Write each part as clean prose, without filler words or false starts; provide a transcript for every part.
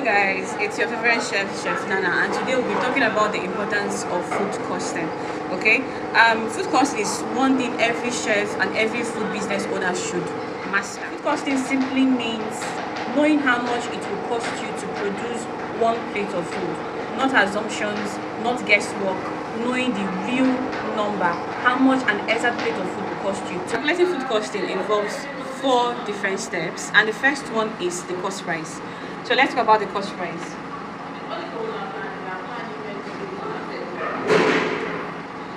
Hello guys, it's your favorite chef, Chef Nana, and today we'll be talking about the importance of food costing. Okay, food costing is one thing every chef and every food business owner should master. Food costing simply means knowing how much it will cost you to produce one plate of food, not assumptions, not guesswork, knowing the real number, how much an exact plate of food will cost you. Calculating food costing involves 4 different steps, and the first one is the cost price. So let's talk about the cost price.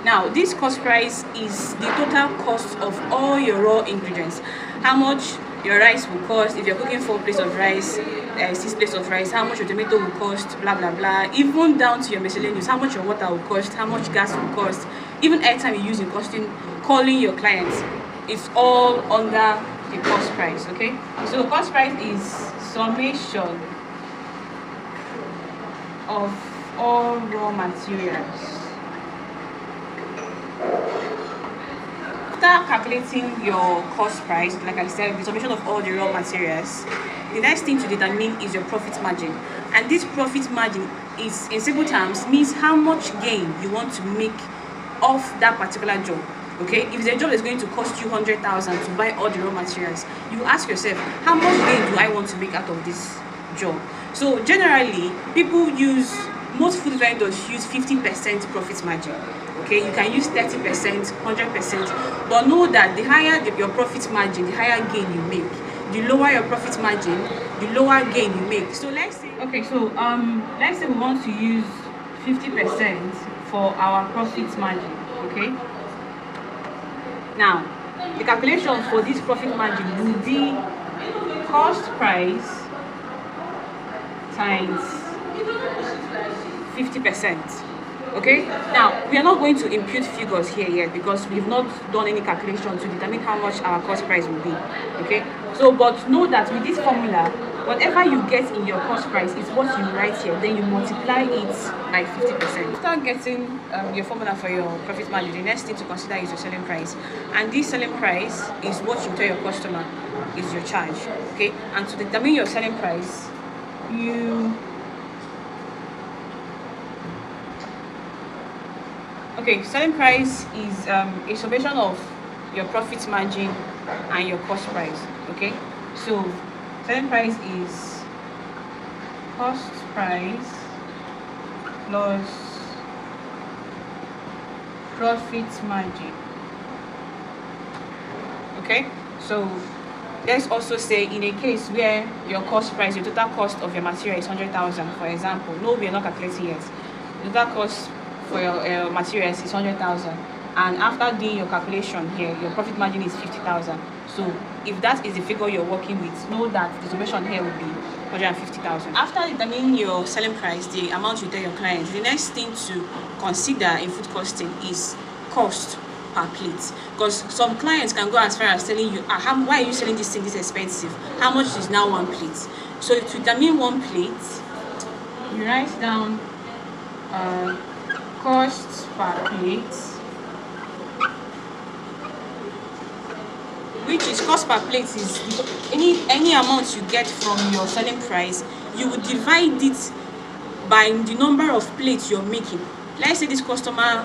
Now, this cost price is the total cost of all your raw ingredients. How much your rice will cost if you're cooking 4 plates of rice, 6 plates of rice, how much your tomato will cost, blah blah blah, even down to your miscellaneous, how much your water will cost, how much gas will cost, even airtime you use in calling your clients. It's all under the cost price. Okay, so cost price is summation of all raw materials. After calculating your cost price, like I said, the summation of all the raw materials, the next thing to determine is your profit margin. And this profit margin is, in simple terms, means how much gain you want to make off that particular job. Okay, if the job is going to cost you 100,000 to buy all the raw materials, you ask yourself, how much gain do I want to make out of this job? So generally, most food vendors use 50% profit margin. Okay, you can use 30%, 100%, but know that the higher your profit margin, the higher gain you make. The lower your profit margin, the lower gain you make. So let's say, let's say we want to use 50% for our profit margin. Okay. Now, the calculation for this profit margin will be cost price times 50%. Okay, now we are not going to impute figures here yet because we've not done any calculation to determine how much our cost price will be. Okay, so but know that with this formula, whatever you get in your cost price is what you write here, then you multiply it by 50%. After getting your formula for your profit margin, the next thing to consider is your selling price, and this selling price is what you tell your customer is your charge. Okay, and to determine your selling price, selling price is a summation of your profit margin and your cost price. Okay, so selling price is cost price plus profit margin. Okay, so let's also say in a case where your cost price, your total cost of your material is 100,000, for example. No, we are not calculating yet. The total cost for your materials is 100,000, and after doing your calculation here, your profit margin is 50,000. So if that is the figure you're working with, know that the summation here will be 150,000. After determining your selling price, the amount you tell your clients, the next thing to consider in food costing is cost per plate, because some clients can go as far as telling you, why are you selling this thing this expensive? How much is now one plate? So to determine one plate, you write down cost per plate, which is cost per plate is any amount you get from your selling price. You will divide it by the number of plates you're making. Let's say this customer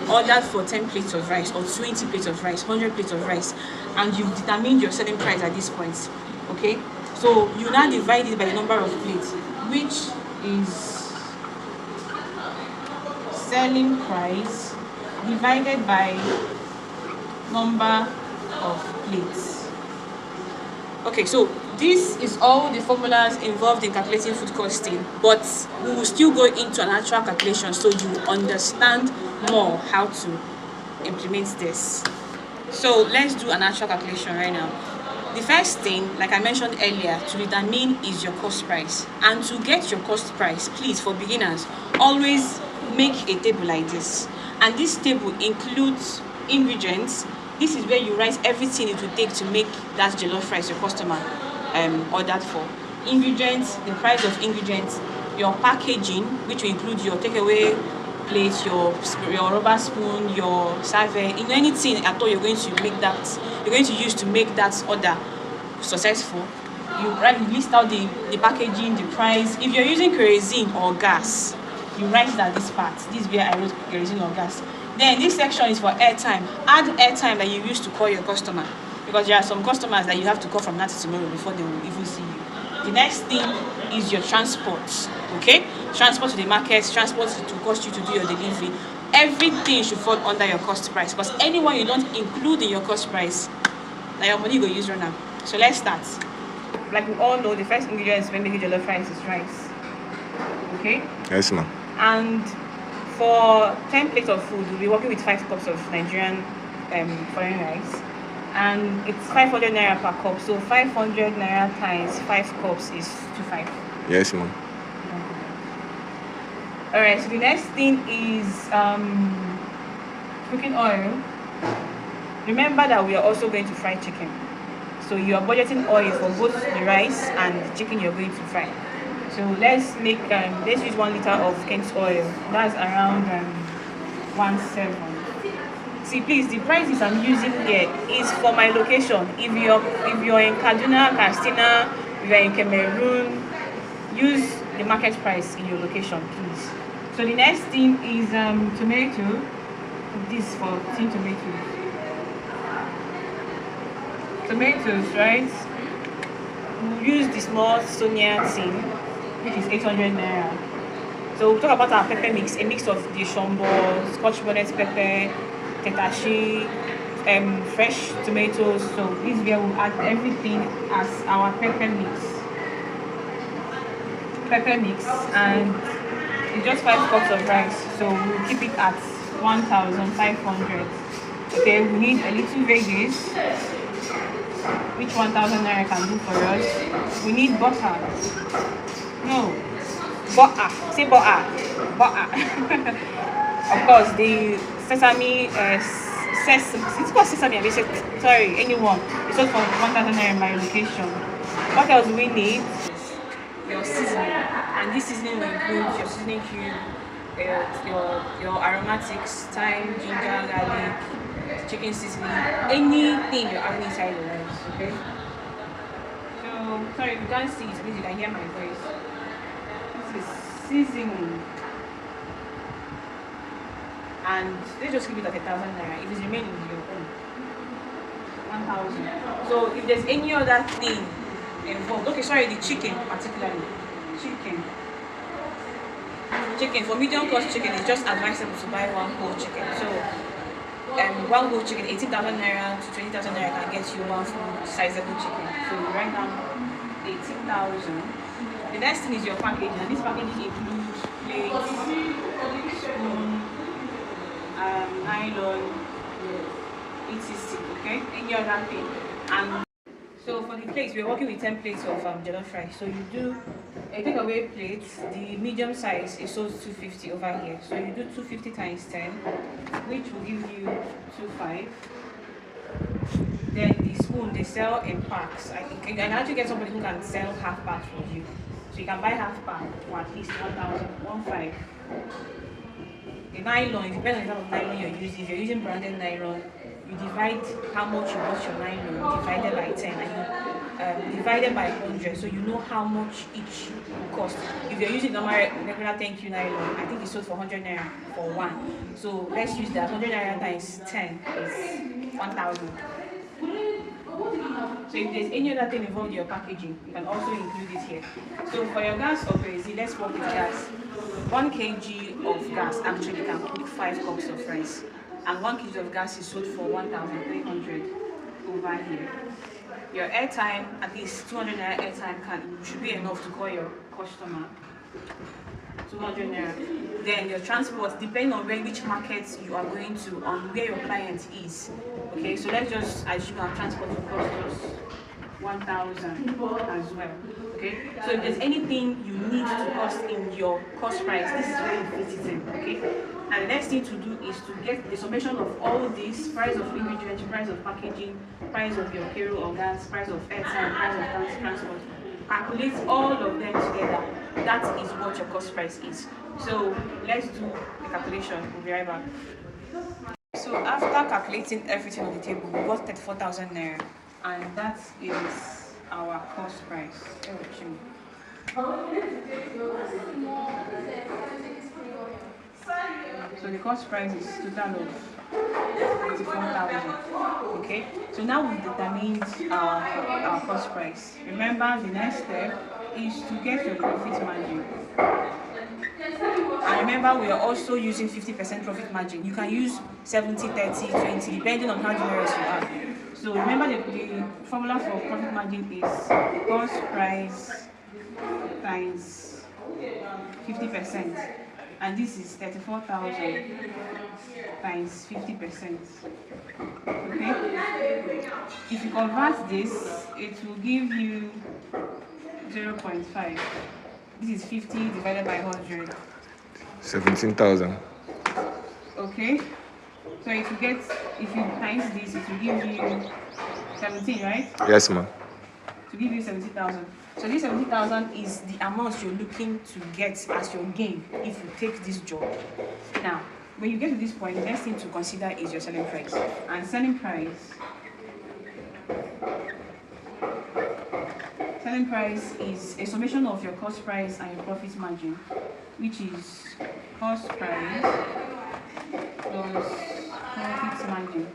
ordered for 10 plates of rice, or 20 plates of rice, 100 plates of rice, and you've determined your selling price at this point. Okay, so you now divide it by the number of plates, which is selling price divided by number of plates. Okay, so this is all the formulas involved in calculating food costing, but we will still go into an actual calculation so you understand more how to implement this. So let's do an actual calculation right now. The first thing, like I mentioned earlier, to determine is your cost price. And to get your cost price, please, for beginners, always make a table like this. And this table includes ingredients. This is where you write everything it will take to make that jollof rice your customer ordered for. Ingredients, the price of ingredients, your packaging, which will include your takeaway plate, your rubber spoon, your server, anything at all you're going to use to make that order successful. you list out the packaging, the price. If you're using kerosene or gas, you write that this part. This is where I wrote kerosene or gas. Then this section is for airtime. Add airtime that you use to call your customer, because there are some customers that you have to call from now to tomorrow before they will even see you. The next thing is your transport. Okay, transport to the market, transport to cost you to do your delivery. Everything should fall under your cost price, because anyone you don't include in your cost price, now your money you go use right now. So let's start. Like we all know, the first ingredient when making jollof rice is rice. Okay? Yes, ma'am. And for 10 plates of food, we'll be working with 5 cups of Nigerian foreign rice. And it's 500 naira per cup. So 500 naira times 5 cups is 25. Yes, ma'am. Alright, so the next thing is cooking oil. Remember that we are also going to fry chicken. So you are budgeting oil for both the rice and the chicken you're going to fry. So let's use 1 liter of King's oil. That's around 1.7. See, please, the prices I'm using here is for my location. If you're in Kaduna, Katsina, if you're in Cameroon, use the market price in your location, please. So the next thing is tomato. This for tin tomatoes. Tomatoes, right? We'll use the small Sonia tin, which is 800 naira. So we'll talk about our pepper mix, a mix of the shombo, scotch bonnet pepper, tetashi, fresh tomatoes. So this is where we'll add everything as our pepper mix. And it's just 5 cups of rice. So we'll keep it at 1,500. Okay, we need a little veggies, which 1,000 naira can do for us. We need butter. No, butter. Say butter. Of course, the sesame. It's called sesame. Sorry, anyone. It's all for 1,000 naira in my location. What else do we need? Your seasoning, and this seasoning will include your seasoning cube, your aromatics, thyme, ginger, garlic, chicken seasoning, anything you're adding inside the rice. Okay. So sorry if you can't see it, please you can hear my voice. This is seasoning, and let's just keep it at 1,000 naira. If it's remaining, your own 1,000. So if there's any other thing involved, okay, sorry, the chicken particularly, chicken for medium cost chicken, it's just advisable to buy 1 whole chicken. So 1 whole chicken, 18,000 naira to 20,000 naira can get you 1 full sizable chicken. So right now 18,000. The next thing is your packaging, and this packaging includes plates, spoon, nylon, etc. Okay, any other thing. And so for the plates, we're working with 10 plates of jollof rice. So you do a takeaway plate. The medium size is sold 250 over here. So you do 250 times 10, which will give you 25. Then the spoon, they sell in packs. I think you can actually get somebody who can sell half packs for you. So you can buy half pack for at least 1,015. The nylon, it depends on the type of nylon you're using. If you're using branded nylon, you divide how much you want your nylon, divided by 10, and you divided by 100, so you know how much each will cost. If you're using normal regular 10Q nylon, I think it's sold for 100 naira for one. So let's use that. 100 naira times 10 is 1,000. So if there's any other thing involved in your packaging, you can also include it here. So for your gas or crazy, let's work with gas. 1 kg of gas actually can cook 5 cups of rice. And 1 kg of gas is sold for 1,300 over here. Your airtime, at least 200 naira airtime should be enough to call your customer. 200 naira. Then your transport, depending on which market you are going to, on where your client is. Okay, so let's just assume our transport will cost us 1,000 as well. Okay, so if there's anything you need to cost in your cost price, this is where you fit it in. Okay, and the next thing to do is to get the summation of all this: price of ingredients, price of packaging, price of your payroll or gas, price of airtime, price of transport. Calculate all of them together. That is what your cost price is. So let's do the calculation. We'll be right back. So after calculating everything on the table, we got 34,000 naira, and that is our cost price. So the cost price is total of 84,000. Okay, so now we've determined our cost price. Remember, the next step is to get your profit margin. And remember, we are also using 50% profit margin. You can use 70, 30, 20, depending on how generous you are. So remember, the formula for profit margin is cost price times 50. And this is 34,000 times 50%. Okay? If you convert this, it will give you 0.5. This is 50 divided by 100. 17,000. Okay? So if you times this, it will give you 17, right? Yes, ma'am. To give you 70,000. So this 70,000 is the amount you're looking to get as your gain if you take this job. Now, when you get to this point, the next thing to consider is your selling price. And selling price is a summation of your cost price and your profit margin, which is cost price plus profit margin,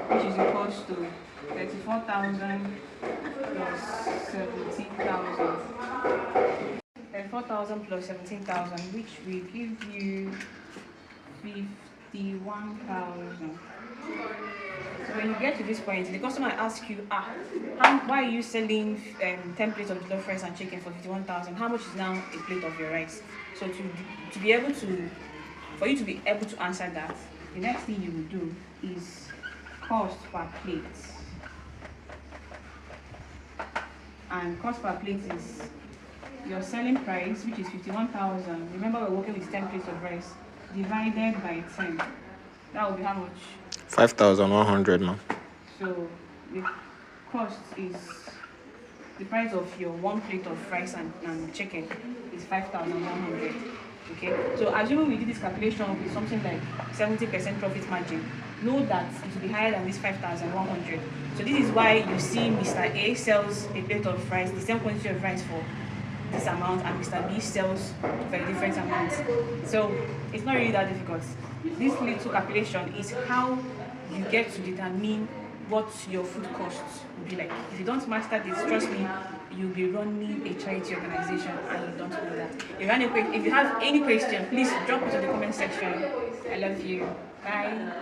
which is equals to 34,000 plus 17,000. 34,000 plus 17,000, which will give you 51,000. So when you get to this point, the customer asks you, why are you selling 10 plates of jollof rice and chicken for 51,000? How much is now a plate of your rice? So for you to be able to answer that, the next thing you will do is cost per plate. And cost per plate is your selling price, which is 51,000. Remember, we're working with 10 plates of rice, divided by 10. That will be how much? 5,100, ma'am. So the cost is the price of your one plate of rice and chicken is 5,100. Okay, so assuming we do this calculation with something like 70% profit margin, know that it will be higher than this 5,100. So this is why you see Mr. A sells a plate of rice, the same quantity of rice for this amount, and Mr. B sells for a different amount. So it's not really that difficult. This little calculation is how you get to determine what your food costs will be like. If you don't master this, trust me, you'll be running a charity organization and you don't know that. If you have any question, please drop it in the comment section. I love you. Bye.